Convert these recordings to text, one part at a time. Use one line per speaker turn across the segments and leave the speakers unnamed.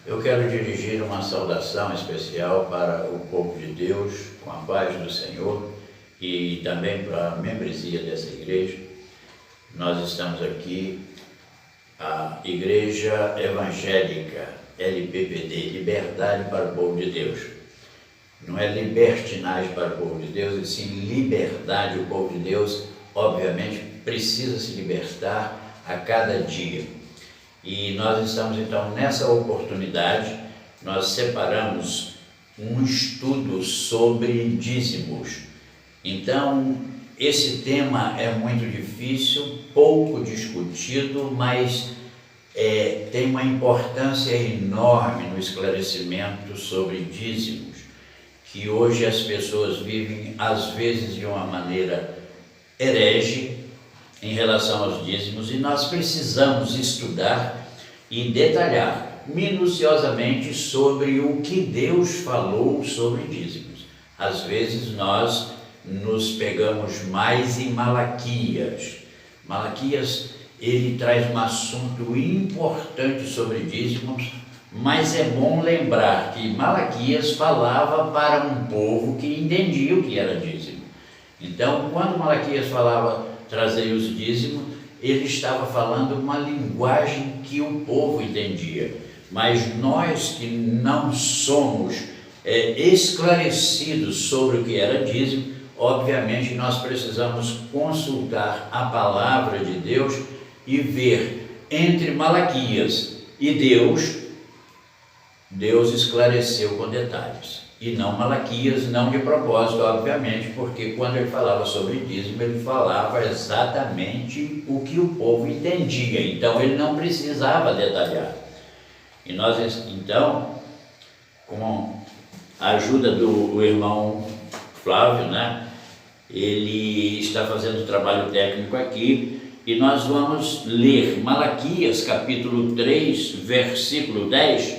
Eu quero dirigir uma saudação especial para o povo de Deus, com a paz do Senhor, e também para a membresia dessa igreja. Nós estamos aqui, a Igreja Evangélica LPPD, Liberdade para o Povo de Deus. Não é libertinagem para o povo de Deus, e sim liberdade. O povo de Deus, obviamente, precisa se libertar a cada dia. E nós estamos, então, nessa oportunidade, nós separamos um estudo sobre dízimos. Então, esse tema é muito difícil, pouco discutido, mas tem uma importância enorme no esclarecimento sobre dízimos, que hoje as pessoas vivem, às vezes, de uma maneira herege em relação aos dízimos, e nós precisamos estudar e detalhar minuciosamente sobre o que Deus falou sobre dízimos. Às vezes nós nos pegamos mais em Malaquias. Malaquias, ele traz um assunto importante sobre dízimos, mas é bom lembrar que Malaquias falava para um povo que entendia o que era dízimo. Então, quando Malaquias falava trazer os dízimos, ele estava falando uma linguagem que o povo entendia. Mas nós que não somos esclarecidos sobre o que era dízimo, obviamente nós precisamos consultar a palavra de Deus e ver entre Malaquias e Deus esclareceu com detalhes. E não Malaquias, não de propósito, obviamente, porque quando ele falava sobre dízimo, ele falava exatamente o que o povo entendia, então ele não precisava detalhar. E nós, então, com a ajuda do irmão Flávio, né, ele está fazendo o trabalho técnico aqui, e nós vamos ler Malaquias capítulo 3, versículo 10.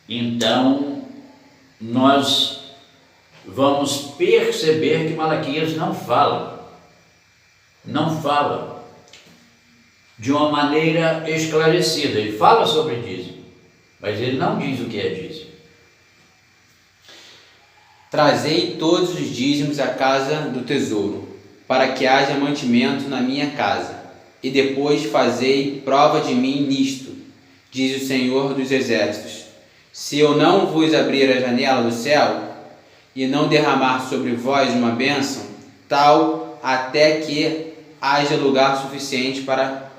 Então, nós vamos perceber que Malaquias não fala de uma maneira esclarecida. Ele fala sobre dízimo, mas ele não diz o que é dízimo.
Trazei todos os dízimos à casa do tesouro, para que haja mantimento na minha casa, e depois fazei prova de mim nisto, diz o Senhor dos Exércitos. Se eu não vos abrir a janela do céu, e não derramar sobre vós uma bênção, tal até que haja lugar suficiente para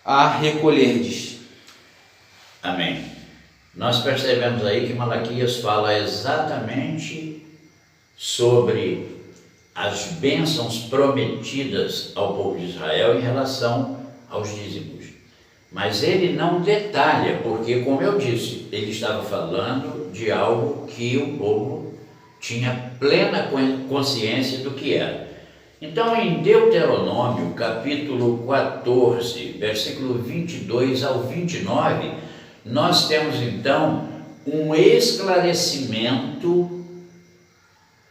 a recolherdes.
Amém. Nós percebemos aí que Malaquias fala exatamente sobre as bênçãos prometidas ao povo de Israel em relação aos dízimos. Mas ele não detalha, porque, como eu disse, ele estava falando de algo que o povo tinha plena consciência do que era. Então, em Deuteronômio, capítulo 14, versículo 22 ao 29, nós temos, então, um esclarecimento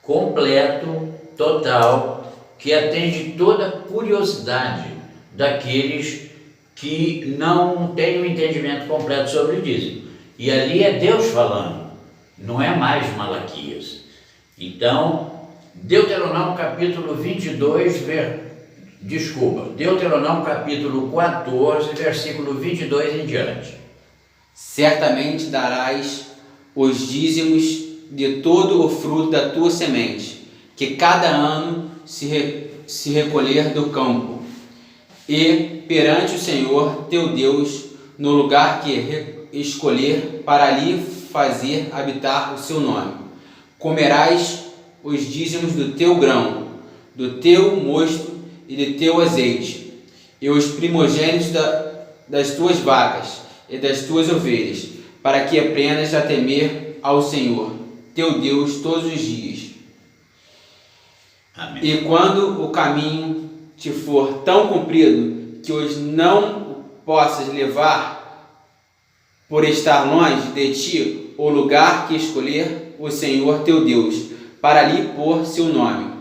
completo, total, que atende toda a curiosidade daqueles que não têm um entendimento completo sobre o dízimo. E ali é Deus falando, não é mais Malaquias. Então, Deuteronômio capítulo 22, Deuteronômio capítulo 14, versículo 22 em diante.
Certamente darás os dízimos de todo o fruto da tua semente, que cada ano se recolher do campo, e perante o Senhor teu Deus, no lugar que escolher para ali fazer habitar o seu nome. Comerás os dízimos do teu grão, do teu mosto e de teu azeite, e os primogênitos das tuas vacas e das tuas ovelhas, para que aprendas a temer ao Senhor, teu Deus, todos os dias.
Amém.
E quando o caminho te for tão comprido que os não possas levar, por estar longe de ti, o lugar que escolher o Senhor teu Deus, para ali pôr seu nome.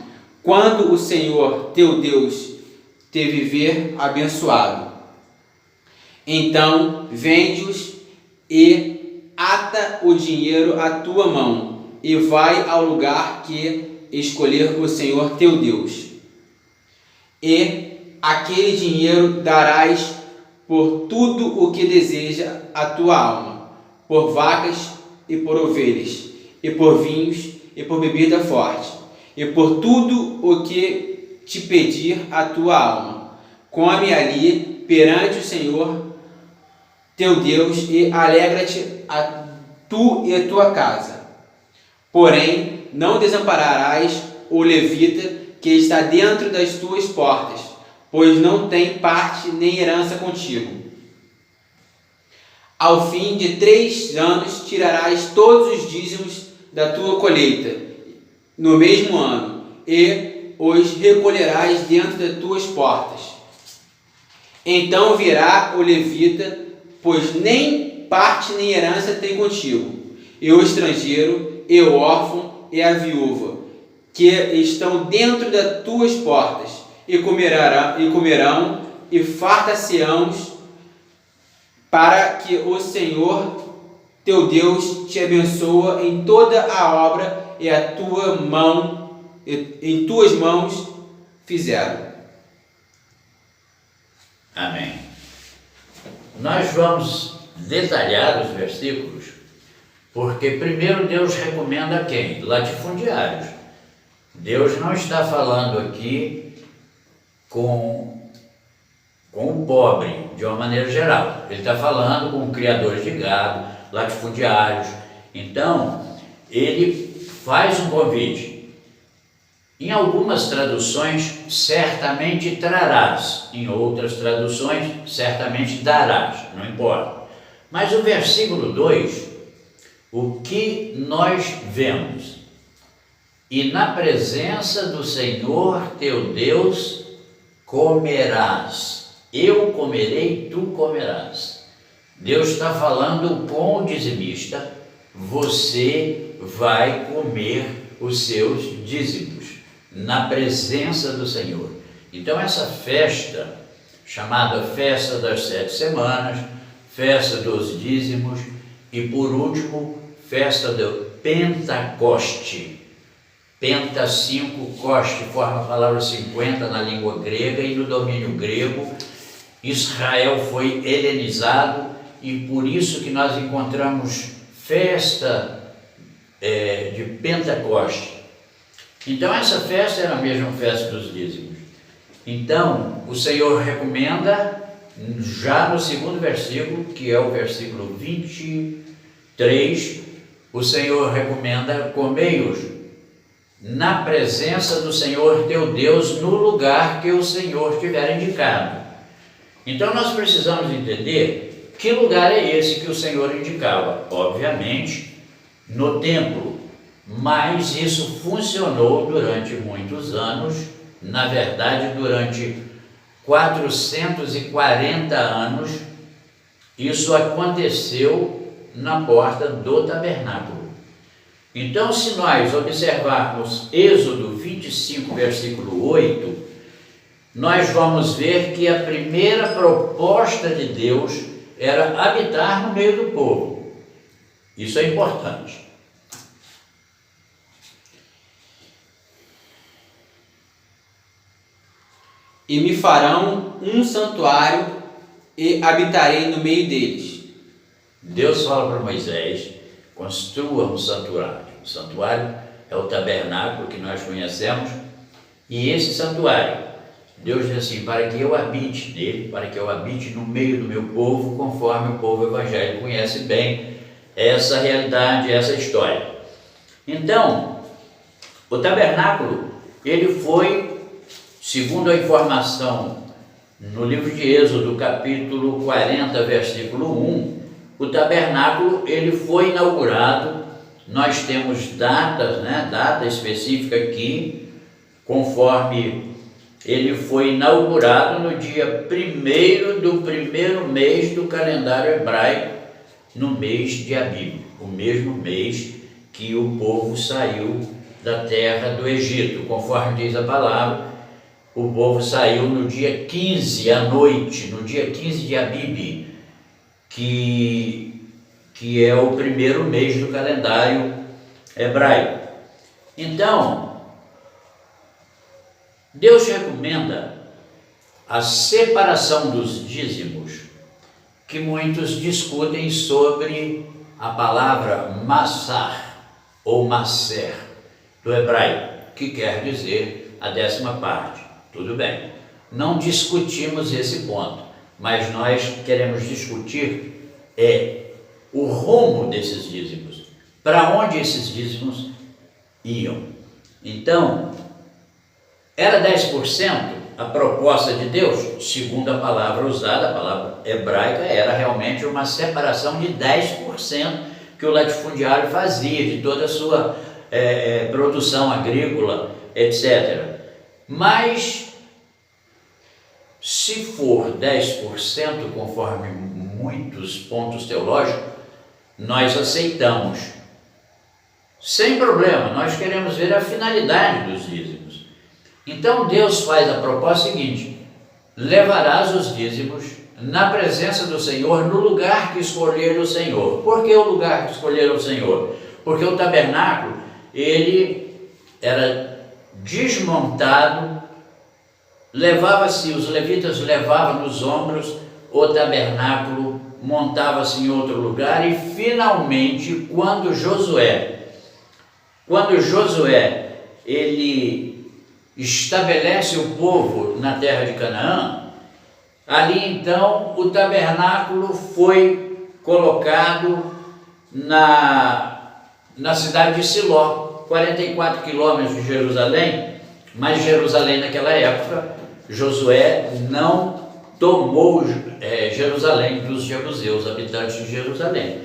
Quando o Senhor teu Deus te viver abençoado, então vende-os e ata o dinheiro à tua mão, e vai ao lugar que escolher o Senhor teu Deus. E aquele dinheiro darás por tudo o que deseja a tua alma, por vacas e por ovelhas, e por vinhos e por bebida forte, e por tudo o que te pedir a tua alma. Come ali perante o Senhor teu Deus, e alegra-te tu e a tua casa. Porém, não desampararás o levita que está dentro das tuas portas, pois não tem parte nem herança contigo. Ao fim de 3 anos tirarás todos os dízimos da tua colheita, no mesmo ano, e os recolherás dentro das tuas portas. Então virá o levita, pois nem parte nem herança tem contigo, e o estrangeiro, e o órfão, e a viúva, que estão dentro das tuas portas, e comerão, e fartar-se-ão, para que o Senhor teu Deus te abençoe em toda a obra e a tua mão, em tuas mãos fizeram.
Amém. Nós vamos detalhar os versículos, porque primeiro Deus recomenda quem? Latifundiários. Deus não está falando aqui com o pobre, de uma maneira geral. Ele está falando com criadores de gado, latifundiários. Então, ele faz um convite. Em algumas traduções, certamente trarás. Em outras traduções, certamente darás. Não importa. Mas o versículo 2, o que nós vemos? E na presença do Senhor teu Deus comerás. Eu comerei, tu comerás. Deus está falando com o dizimista: você vai comer os seus dízimos na presença do Senhor. Então essa festa, chamada Festa das 7 Semanas, Festa dos Dízimos e por último, Festa do Pentecoste. Penta 5, coste, forma a palavra 50 na língua grega, e no domínio grego Israel foi helenizado, e por isso que nós encontramos festa de Pentecoste. Então essa festa era a mesma festa dos dízimos. Então o Senhor recomenda, já no segundo versículo, que é o versículo 23, o Senhor recomenda: comei-os na presença do Senhor teu Deus, no lugar que o Senhor tiver indicado. Então nós precisamos entender que lugar é esse que o Senhor indicava. Obviamente, no templo, mas isso funcionou durante muitos anos. Na verdade, durante 440 anos, isso aconteceu na porta do tabernáculo. Então, se nós observarmos Êxodo 25, versículo 8, nós vamos ver que a primeira proposta de Deus era habitar no meio do povo. Isso é importante.
E me farão um santuário e habitarei no meio deles.
Deus fala para Moisés: construa um santuário. O santuário é o tabernáculo que nós conhecemos, e esse santuário, Deus diz assim: para que eu habite nele, para que eu habite no meio do meu povo, conforme o povo evangélico conhece bem essa realidade, essa história. Então, o tabernáculo, ele foi, segundo a informação no livro de Êxodo, capítulo 40, versículo 1, o tabernáculo, ele foi inaugurado. Nós temos datas, data específica aqui, conforme ele foi inaugurado no dia 1º do primeiro mês do calendário hebraico, no mês de Abib, o mesmo mês que o povo saiu da terra do Egito. Conforme diz a palavra, o povo saiu no dia 15 à noite, no dia 15 de Abib, que que é o primeiro mês do calendário hebraico. Então, Deus recomenda a separação dos dízimos, que muitos discutem sobre a palavra massar ou maser do hebraico, que quer dizer a 10ª parte. Tudo bem, não discutimos esse ponto, mas nós queremos discutir o rumo desses dízimos, para onde esses dízimos iam. Então, era 10% a proposta de Deus, segundo a palavra usada, a palavra hebraica, era realmente uma separação de 10% que o latifundiário fazia de toda a sua produção agrícola, etc. Mas, se for 10%, conforme muitos pontos teológicos, nós aceitamos. Sem problema, nós queremos ver a finalidade dos dízimos. Então Deus faz a proposta seguinte: levarás os dízimos na presença do Senhor, no lugar que escolher o Senhor. Por que o lugar que escolher o Senhor? Porque o tabernáculo, ele era desmontado, levava-se, os levitas levavam nos ombros o tabernáculo, montava-se em outro lugar, e finalmente, quando Josué ele estabelece o povo na terra de Canaã, ali então o tabernáculo foi colocado na cidade de Siló, 44 quilômetros de Jerusalém, mas Jerusalém naquela época, Josué não tomou Jerusalém dos jebuseus, habitantes de Jerusalém.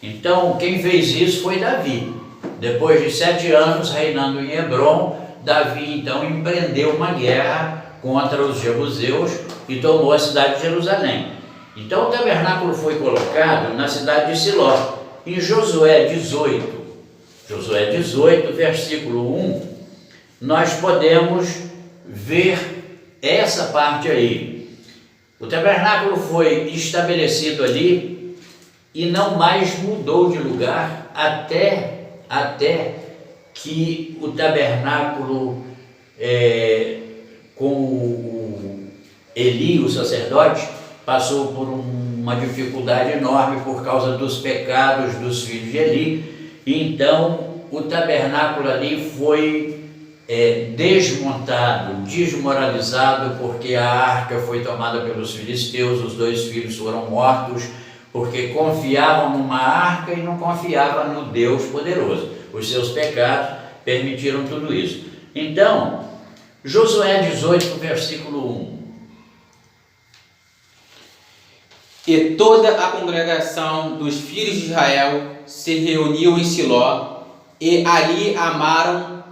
Então quem fez isso foi Davi. Depois de 7 anos reinando em Hebrom, Davi então empreendeu uma guerra contra os jebuseus e tomou a cidade de Jerusalém. Então o tabernáculo foi colocado na cidade de Siló. Em Josué 18, versículo 1, nós podemos ver essa parte aí. O tabernáculo foi estabelecido ali e não mais mudou de lugar até que o tabernáculo, com o Eli, o sacerdote, passou por uma dificuldade enorme por causa dos pecados dos filhos de Eli. E então o tabernáculo ali foi desmontado, desmoralizado, porque a arca foi tomada pelos filisteus, os 2 filhos foram mortos, porque confiavam numa arca e não confiavam no Deus poderoso. Os seus pecados permitiram tudo isso. Então, Josué 18, versículo 1.
E toda a congregação dos filhos de Israel se reuniu em Siló, e ali armaram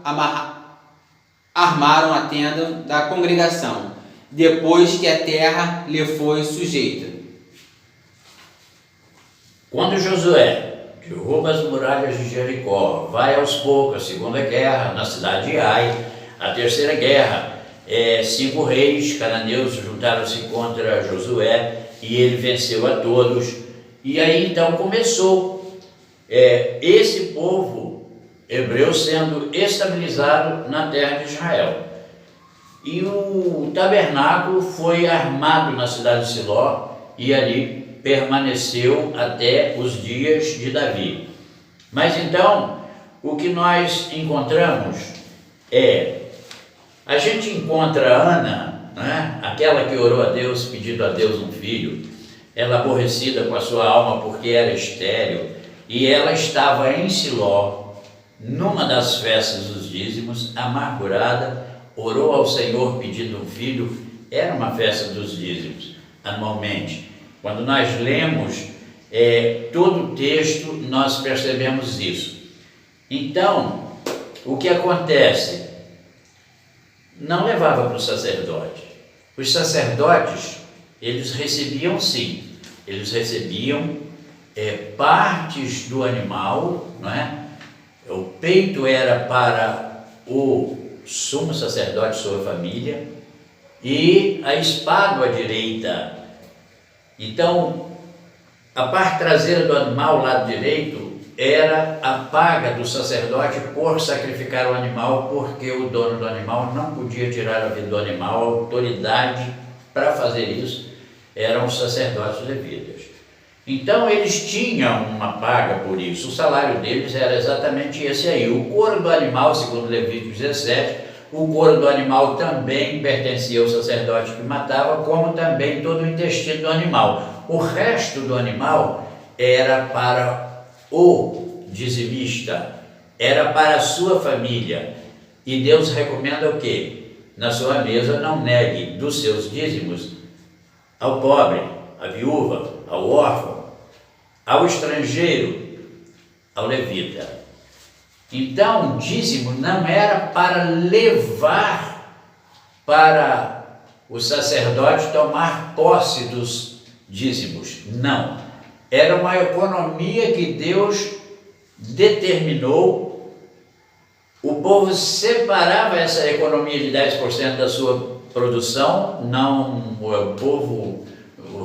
a tenda da congregação, depois que a terra lhe foi sujeita.
Quando Josué derruba as muralhas de Jericó, vai aos poucos, a segunda guerra na cidade de Ai, a terceira guerra, 5 reis cananeus juntaram-se contra Josué e ele venceu a todos. E aí então começou esse povo hebreu sendo estabilizado na terra de Israel. E o tabernáculo foi armado na cidade de Siló e ali permaneceu até os dias de Davi. Mas então, o que nós encontramos a gente encontra Ana, né? Aquela que orou a Deus, pedindo a Deus um filho, ela aborrecida com a sua alma porque era estéril, e ela estava em Siló, numa das festas dos dízimos, amargurada, orou ao Senhor pedindo um filho. Era uma festa dos dízimos, anualmente. Quando nós lemos todo o texto, nós percebemos isso. Então, o que acontece? Não levava para o sacerdote. Os sacerdotes, eles recebiam sim, eles recebiam partes do animal, não é? O peito era para o sumo sacerdote e sua família, e a espádua direita. Então, A parte traseira do animal, lado direito, era a paga do sacerdote por sacrificar o animal, porque o dono do animal não podia tirar a vida do animal. A autoridade para fazer isso eram os sacerdotes levitas. Então eles tinham uma paga por isso, o salário deles era exatamente esse aí. O couro do animal, segundo Levítico 17, o couro do animal também pertencia ao sacerdote que matava, como também todo o intestino do animal. O resto do animal era para o dizimista, era para a sua família. E Deus recomenda o quê? Na sua mesa não negue dos seus dízimos ao pobre, à viúva, ao órfão, ao estrangeiro, ao levita. Então, o dízimo não era para levar para o sacerdote tomar posse dos dízimos, não. Era uma economia que Deus determinou. O povo separava essa economia de 10% da sua produção, não o povo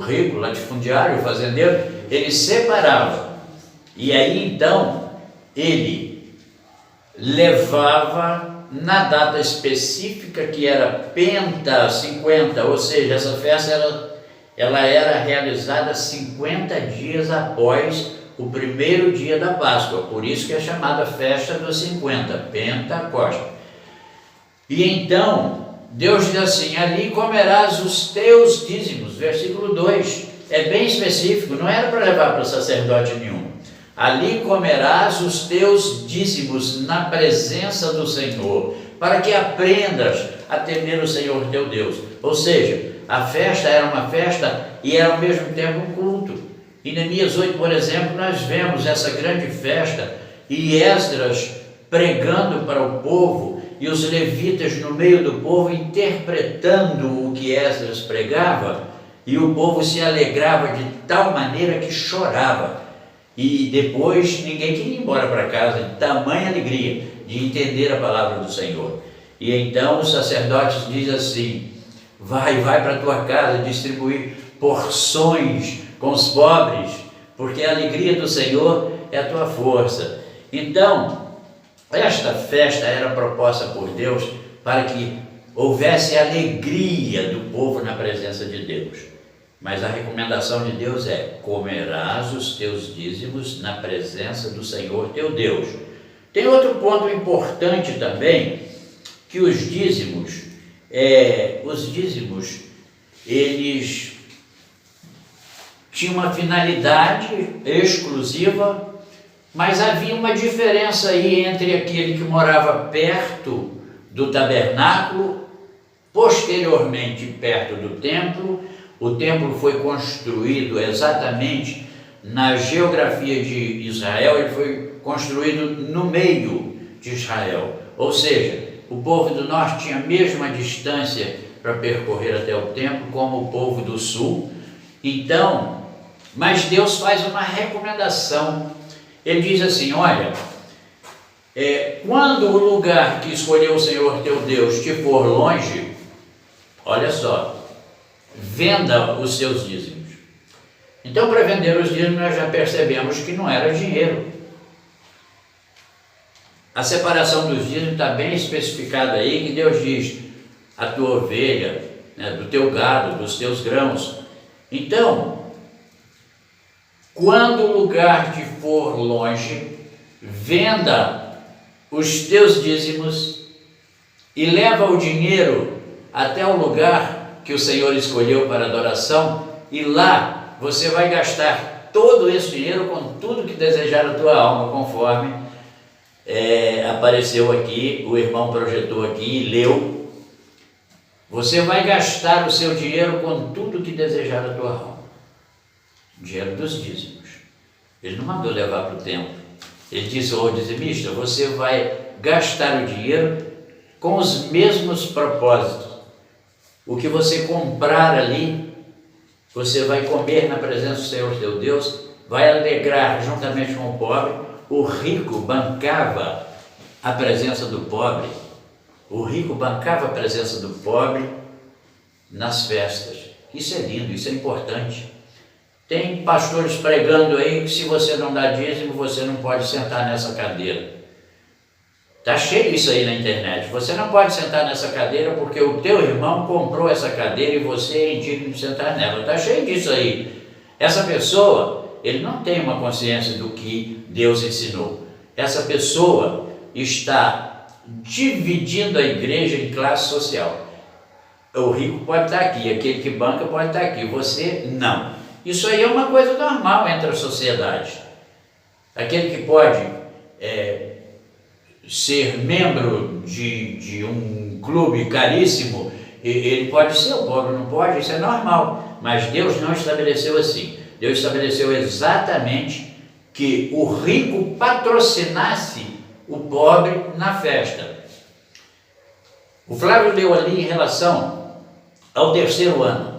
rico, latifundiário, o fazendeiro, ele separava. E aí então ele levava na data específica, que era Penta 50, ou seja, essa festa ela era realizada 50 dias após o primeiro dia da Páscoa, por isso que é chamada festa dos 50, Pentecoste. E então Deus diz assim: ali comerás os teus dízimos, versículo 2, é bem específico, não era para levar para o sacerdote nenhum. Ali comerás os teus dízimos na presença do Senhor, para que aprendas a temer o Senhor teu Deus. Ou seja, a festa era uma festa e era ao mesmo tempo um culto. Em Neemias 8, por exemplo, nós vemos essa grande festa e Esdras pregando para o povo e os levitas no meio do povo interpretando o que Esdras pregava, e o povo se alegrava de tal maneira que chorava. E depois ninguém queria ir embora para casa, de tamanha alegria de entender a palavra do Senhor. E então os sacerdotes dizem assim: vai para a tua casa distribuir porções com os pobres, porque a alegria do Senhor é a tua força. Então, esta festa era proposta por Deus para que houvesse alegria do povo na presença de Deus. Mas a recomendação de Deus é: comerás os teus dízimos na presença do Senhor teu Deus. Tem outro ponto importante também, que os dízimos, eles tinham uma finalidade exclusiva, mas havia uma diferença aí entre aquele que morava perto do tabernáculo, posteriormente perto do templo. O templo foi construído exatamente na geografia de Israel, ele foi construído no meio de Israel, ou seja, o povo do norte tinha a mesma distância para percorrer até o templo como o povo do sul. Então, mas Deus faz uma recomendação. Ele diz assim: olha, quando o lugar que escolheu o Senhor teu Deus te for longe, olha só, venda os seus dízimos. Então, para vender os dízimos, nós já percebemos que não era dinheiro. A separação dos dízimos está bem especificada aí, que Deus diz: a tua ovelha, né, do teu gado, dos teus grãos. Então, quando o lugar te for longe, venda os teus dízimos e leva o dinheiro até o lugar que o Senhor escolheu para adoração, e lá você vai gastar todo esse dinheiro com tudo que desejar a tua alma, conforme apareceu aqui, o irmão projetou aqui e leu. Você vai gastar o seu dinheiro com tudo que desejar a tua alma. Dinheiro dos dízimos. Ele não mandou levar para o templo. Ele disse: ô dizimista, você vai gastar o dinheiro com os mesmos propósitos. O que você comprar ali, você vai comer na presença do Senhor teu Deus, vai alegrar juntamente com o pobre. O rico bancava a presença do pobre. O rico bancava a presença do pobre nas festas. Isso é lindo, isso é importante. Tem pastores pregando aí que se você não dá dízimo, você não pode sentar nessa cadeira. Está cheio isso aí na internet. Você não pode sentar nessa cadeira porque o teu irmão comprou essa cadeira e você é indigno de sentar nela. Está cheio disso aí. Essa pessoa, ele não tem uma consciência do que Deus ensinou. Essa pessoa está dividindo a igreja em classe social. O rico pode estar aqui, aquele que banca pode estar aqui, você não. Isso aí é uma coisa normal entre a sociedade. Aquele que pode ser membro de um clube caríssimo, ele pode ser, o pobre não pode, isso é normal. Mas Deus não estabeleceu assim. Deus estabeleceu exatamente que o rico patrocinasse o pobre na festa. O Flávio leu ali em relação ao terceiro ano.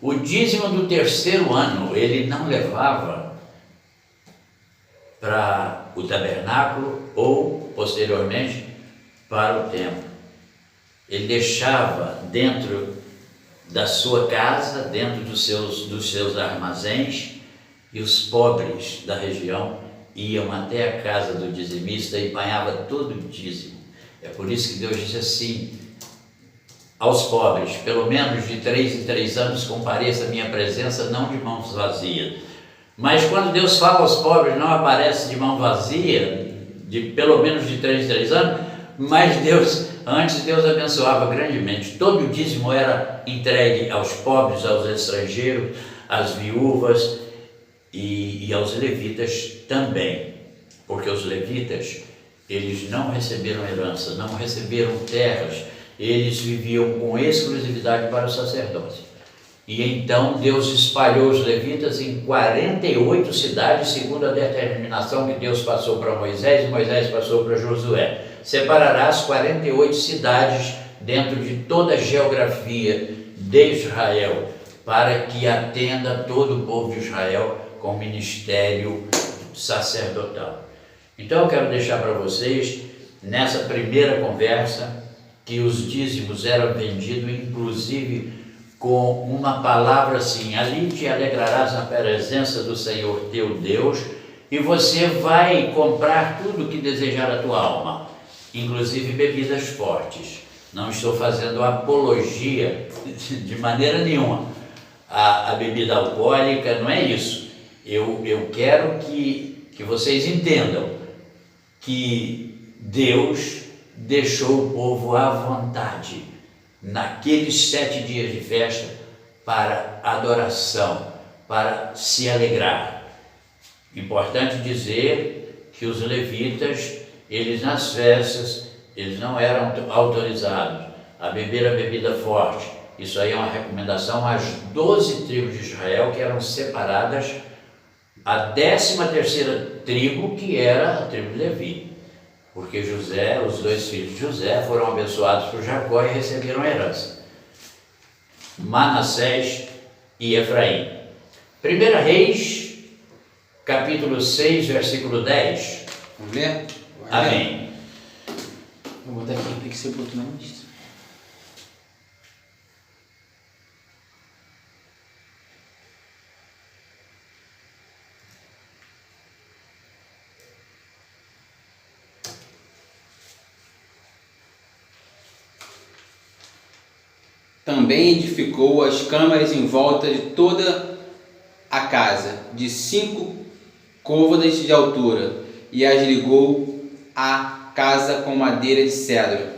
O dízimo do terceiro ano ele não levava para o tabernáculo ou, posteriormente, para o templo. Ele deixava dentro da sua casa, dentro dos seus armazéns, e os pobres da região iam até a casa do dizimista e apanhava todo o dízimo. É por isso que Deus disse assim aos pobres: pelo menos de 3 em 3 anos compareça a minha presença, não de mãos vazias. Mas quando Deus fala aos pobres, não aparece de mão vazia, de pelo menos de 3 em 3 anos, mas antes Deus abençoava grandemente. Todo o dízimo era entregue aos pobres, aos estrangeiros, às viúvas e aos levitas também, porque os levitas, eles não receberam herança, não receberam terras, eles viviam com exclusividade para o sacerdócio. E então Deus espalhou os levitas em 48 cidades, segundo a determinação que Deus passou para Moisés e Moisés passou para Josué. Separará as 48 cidades dentro de toda a geografia de Israel, para que atenda todo o povo de Israel com o ministério sacerdotal. Então eu quero deixar para vocês, nessa primeira conversa, que os dízimos eram vendidos, inclusive com uma palavra assim: ali te alegrarás na presença do Senhor teu Deus, e você vai comprar tudo o que desejar a tua alma, inclusive bebidas fortes. Não estou fazendo apologia de maneira nenhuma a bebida alcoólica, não é isso. Eu quero que vocês entendam que Deus deixou o povo à vontade naqueles 7 dias de festa para adoração, para se alegrar. Importante dizer que os levitas, eles nas festas, eles não eram autorizados a beber a bebida forte. Isso aí é uma recomendação às 12 tribos de Israel, que eram separadas, a 13ª tribo, que era a tribo de Levi, porque José, os 2 filhos de José foram abençoados por Jacó e receberam a herança: Manassés e Efraim. 1 Reis, capítulo 6, versículo 10.
Vamos ler?
Amém.
Vou botar aqui para que você botou na lista. Também edificou as câmaras em volta de toda a casa, de 5 côvados de altura, e as ligou à casa com madeira de cedro.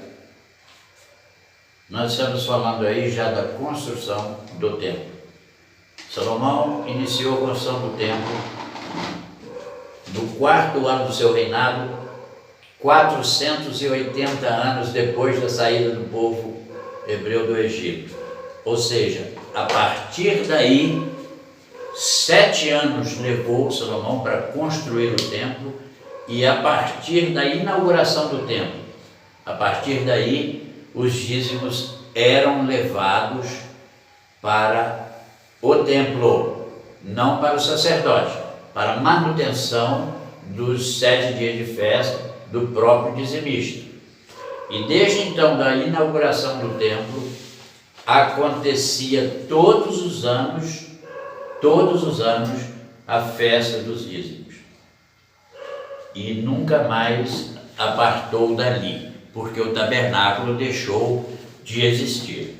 Nós estamos falando aí já da construção do templo. Salomão iniciou a construção do templo no 4º ano do seu reinado, 480 anos depois da saída do povo hebreu do Egito. Ou seja, a partir daí, 7 anos levou Salomão para construir o templo, e a partir da inauguração do templo, a partir daí, os dízimos eram levados para o templo, não para o sacerdote, para a manutenção dos 7 dias de festa do próprio dizimista. E desde então, da inauguração do templo, acontecia todos os anos todos os anos a festa dos dízimos. E nunca mais apartou dali, porque o tabernáculo deixou de existir.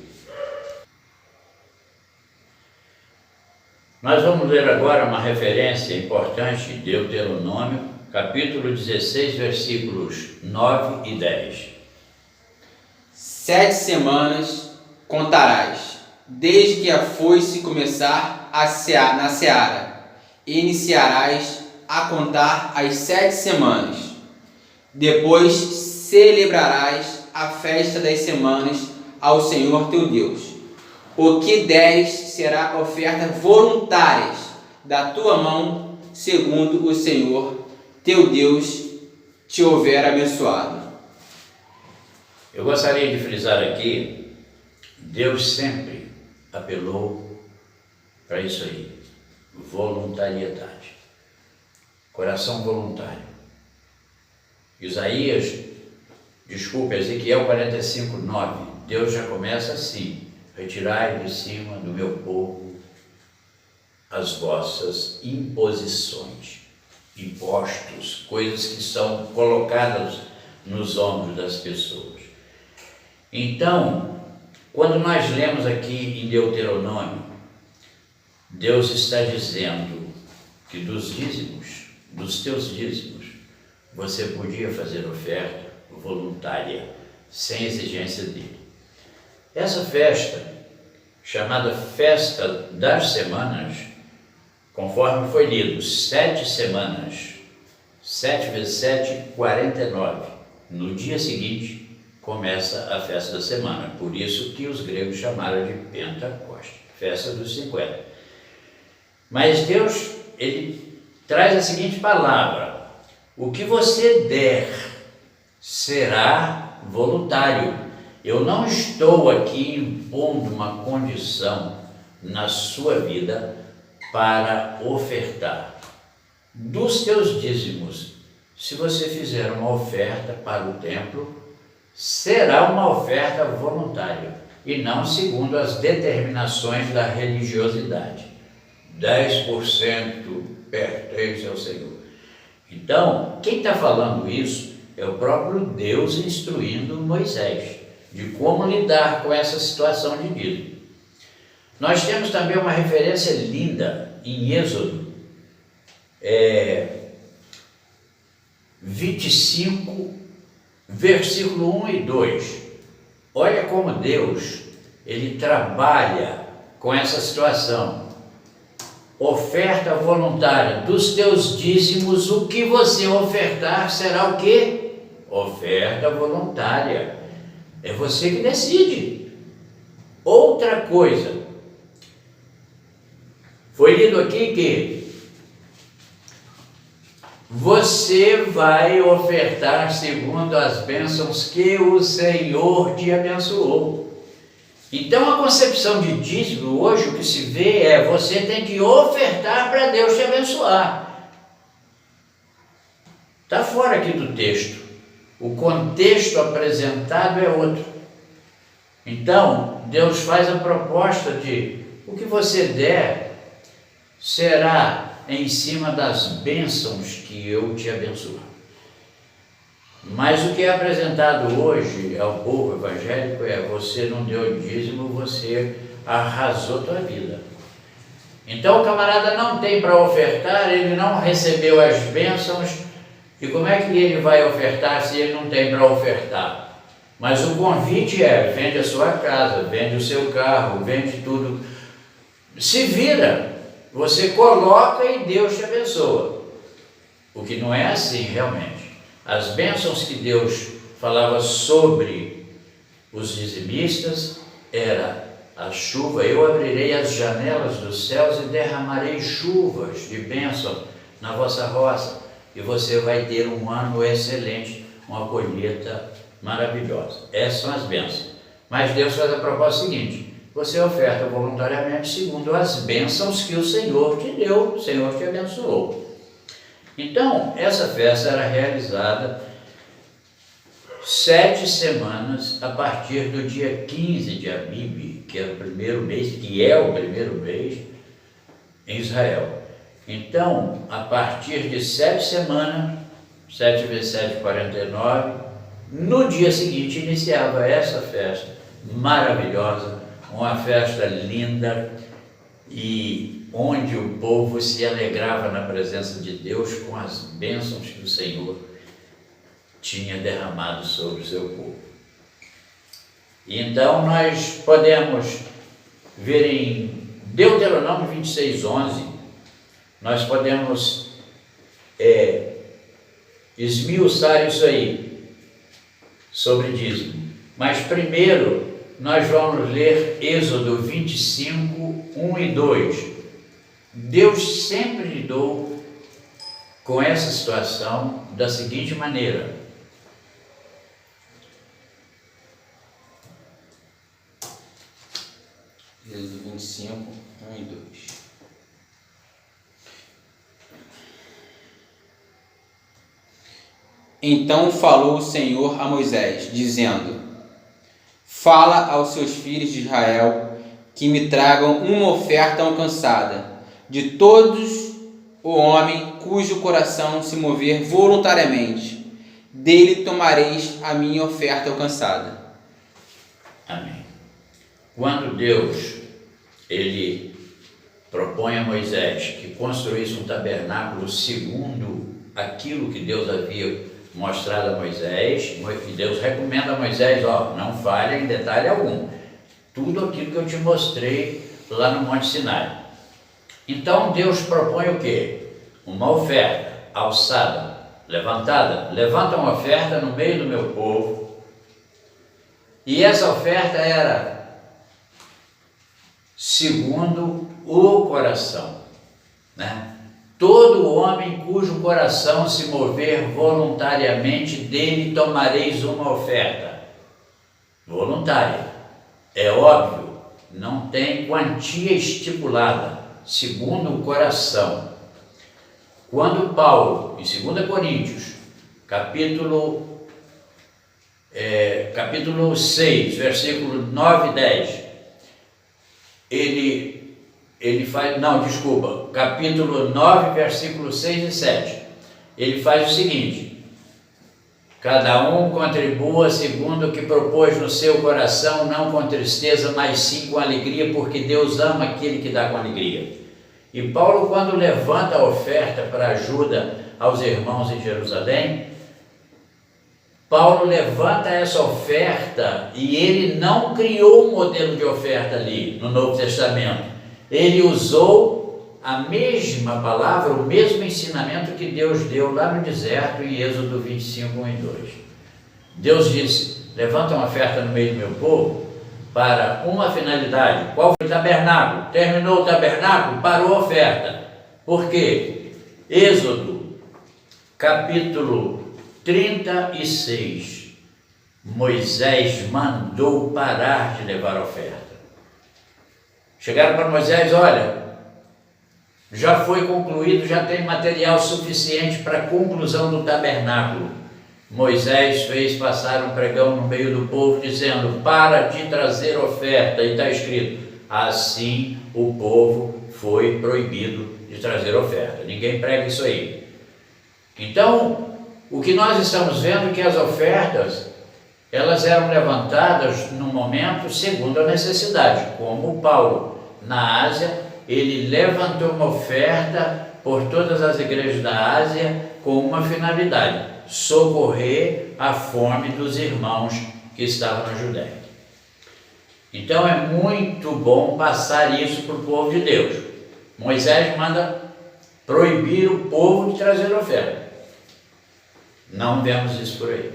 Nós vamos ler agora uma referência importante, Deuteronômio, capítulo 16, versículos 9 e 10.
7 semanas contarás, desde que a foice começar na seara, e iniciarás a contar as 7 semanas. Depois celebrarás a festa das semanas ao Senhor teu Deus. O que deres será oferta voluntária da tua mão, segundo o Senhor teu Deus te houver abençoado.
Eu gostaria de frisar aqui, Deus sempre apelou para isso aí, voluntariedade, coração voluntário. Ezequiel 45, 9, Deus já começa assim: retirai de cima do meu povo as vossas imposições, impostos, coisas que são colocadas nos ombros das pessoas. Então, quando nós lemos aqui em Deuteronômio, Deus está dizendo que dos teus dízimos, você podia fazer oferta voluntária, sem exigência dele. Essa festa, chamada Festa das Semanas, conforme foi lido, 7 semanas, 7 vezes 7, 49. No dia seguinte, começa a festa da semana. Por isso que os gregos chamaram de Pentecoste, festa dos 50. Mas Deus, ele traz a seguinte palavra: o que você der será voluntário. Eu não estou aqui impondo uma condição na sua vida para ofertar. Dos teus dízimos, se você fizer uma oferta para o templo, será uma oferta voluntária e não segundo as determinações da religiosidade. 10% pertence ao Senhor. Então, quem está falando isso é o próprio Deus instruindo Moisés de como lidar com essa situação de dízimo. Nós temos também uma referência linda em Êxodo 25, versículo 1 e 2. Olha como Deus, ele trabalha com essa situação. Oferta voluntária dos teus dízimos, o que você ofertar será o quê? Oferta voluntária. É você que decide. Outra coisa, foi lido aqui que você vai ofertar segundo as bênçãos que o Senhor te abençoou. Então a concepção de dízimo hoje, o que se vê é: você tem que ofertar para Deus te abençoar. Está fora aqui do texto. O contexto apresentado é outro. Então, Deus faz a proposta de: o que você der será em cima das bênçãos que eu te abençoo. Mas o que é apresentado hoje ao povo evangélico é: você não deu dízimo, você arrasou tua vida. Então o camarada não tem para ofertar, ele não recebeu as bênçãos, e como é que ele vai ofertar se ele não tem para ofertar? Mas o convite é: vende a sua casa, vende o seu carro, vende tudo, se vira, você coloca e Deus te abençoa. O que não é assim realmente. As bênçãos que Deus falava sobre os dizimistas era a chuva: eu abrirei as janelas dos céus e derramarei chuvas de bênção na vossa roça, e você vai ter um ano excelente, uma colheita maravilhosa. Essas são as bênçãos. Mas Deus faz a proposta seguinte: você oferta voluntariamente segundo as bênçãos que o Senhor te deu, o Senhor te abençoou. Então, essa festa era realizada 7 semanas a partir do dia 15 de Abib, que era o primeiro mês, que é o primeiro mês em Israel. Então, a partir de 7 semanas, 7 vezes 7, 49, no dia seguinte iniciava essa festa maravilhosa, uma festa linda, e onde o povo se alegrava na presença de Deus com as bênçãos que o Senhor tinha derramado sobre o seu povo. E então nós podemos ver em Deuteronômio 26, 11, nós podemos esmiuçar isso aí, sobre dízimo. Mas primeiro nós vamos ler Êxodo 25, 1 e 2. Deus sempre lidou com essa situação da seguinte maneira:
Êxodo 25, 1 e 2. Então falou o Senhor a Moisés, dizendo: Fala aos seus filhos de Israel que me tragam uma oferta alcançada, de todos o homem cujo coração se mover voluntariamente, dele tomareis a minha oferta alcançada.
Amém. Quando Deus, ele propõe a Moisés que construísse um tabernáculo segundo aquilo que Deus havia mostrado a Moisés, e Deus recomenda a Moisés, não falha em detalhe algum, tudo aquilo que eu te mostrei lá no Monte Sinai. Então Deus propõe o quê? Uma oferta alçada, levantada. Levanta uma oferta no meio do meu povo, e essa oferta era segundo o coração, né? Todo homem cujo coração se mover voluntariamente, dele tomareis uma oferta voluntária. É óbvio, não tem quantia estipulada, segundo o coração. Quando Paulo, em 2 Coríntios, capítulo 6, versículo 9 e 10, capítulo 9, versículo 6 e 7, ele faz o seguinte: cada um contribua segundo o que propôs no seu coração, não com tristeza, mas sim com alegria, porque Deus ama aquele que dá com alegria. E Paulo, quando levanta a oferta para ajuda aos irmãos em Jerusalém, Paulo levanta essa oferta e ele não criou um modelo de oferta ali no Novo Testamento. Ele usou a mesma palavra, o mesmo ensinamento que Deus deu lá no deserto em Êxodo 25, 1 e 2. Deus disse: levanta uma oferta no meio do meu povo para uma finalidade. Qual foi o tabernáculo? Terminou o tabernáculo, parou a oferta. Por quê? Êxodo, capítulo 36, Moisés mandou parar de levar a oferta. Chegaram para Moisés: olha, já foi concluído, já tem material suficiente para a conclusão do tabernáculo. Moisés fez passar um pregão no meio do povo, dizendo: para de trazer oferta. E está escrito: assim o povo foi proibido de trazer oferta. Ninguém prega isso aí. Então, o que nós estamos vendo é que as ofertas, elas eram levantadas no momento segundo a necessidade, como Paulo, na Ásia, ele levantou uma oferta por todas as igrejas da Ásia com uma finalidade: socorrer a fome dos irmãos que estavam na Judéia. Então é muito bom passar isso para o povo de Deus. Moisés manda proibir o povo de trazer oferta. Não vemos isso por aí.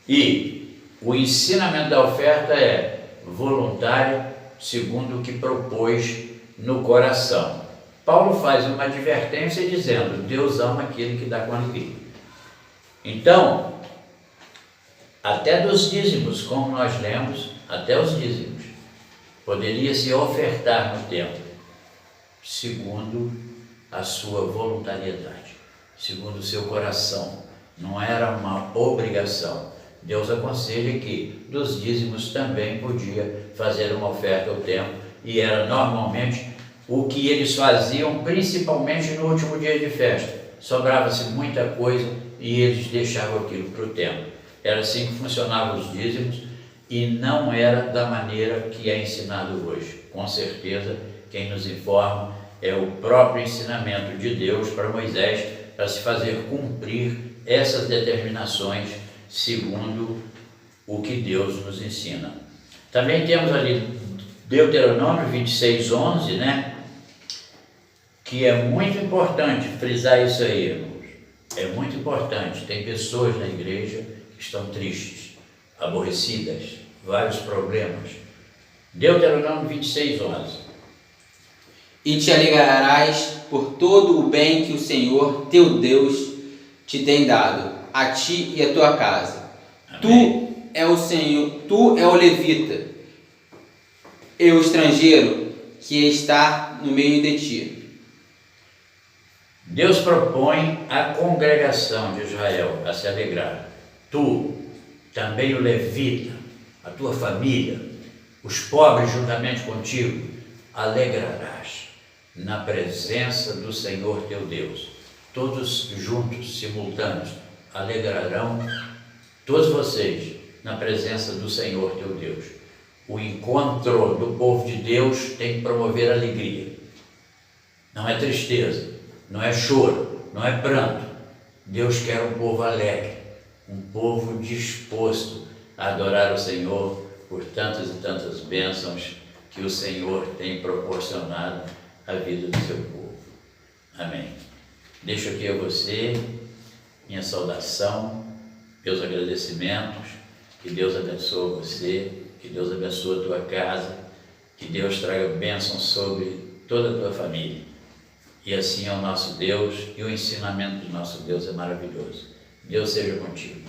E o ensinamento da oferta é voluntário, segundo o que propôs no coração. Paulo faz uma advertência dizendo: Deus ama aquele que dá com alegria. Então, até dos dízimos, como nós lemos, até os dízimos, poderia se ofertar no templo, segundo a sua voluntariedade, segundo o seu coração. Não era uma obrigação. Deus aconselha que dos dízimos também podia fazer uma oferta ao templo, e era normalmente o que eles faziam, principalmente no último dia de festa. Sobrava-se muita coisa e eles deixavam aquilo para o templo. Era assim que funcionavam os dízimos e não era da maneira que é ensinado hoje. Com certeza, quem nos informa é o próprio ensinamento de Deus para Moisés, para se fazer cumprir essas determinações segundo o que Deus nos ensina. Também temos ali Deuteronômio 26:11, né? Que é muito importante frisar isso aí, irmãos. É muito importante. Tem pessoas na igreja que estão tristes, aborrecidas, vários problemas. Deuteronômio 26:11.
E te alegrarás por todo o bem que o Senhor teu Deus te tem dado, a ti e a tua casa.
Amém.
Tu é o levita, e o estrangeiro que está no meio de ti.
Deus propõe a congregação de Israel a se alegrar. Tu, também o levita, a tua família, os pobres juntamente contigo, alegrarás na presença do Senhor teu Deus. Todos juntos, simultâneos, alegrarão, todos vocês, na presença do Senhor teu Deus. O encontro do povo de Deus tem que promover alegria. Não é tristeza, não é choro, não é pranto. Deus quer um povo alegre, um povo disposto a adorar o Senhor por tantas e tantas bênçãos que o Senhor tem proporcionado à vida do seu povo. Amém. Deixo aqui a você minha saudação, meus agradecimentos. Que Deus abençoe você, que Deus abençoe a tua casa, que Deus traga bênção sobre toda a tua família. E assim é o nosso Deus, e o ensinamento do nosso Deus é maravilhoso. Deus seja contigo.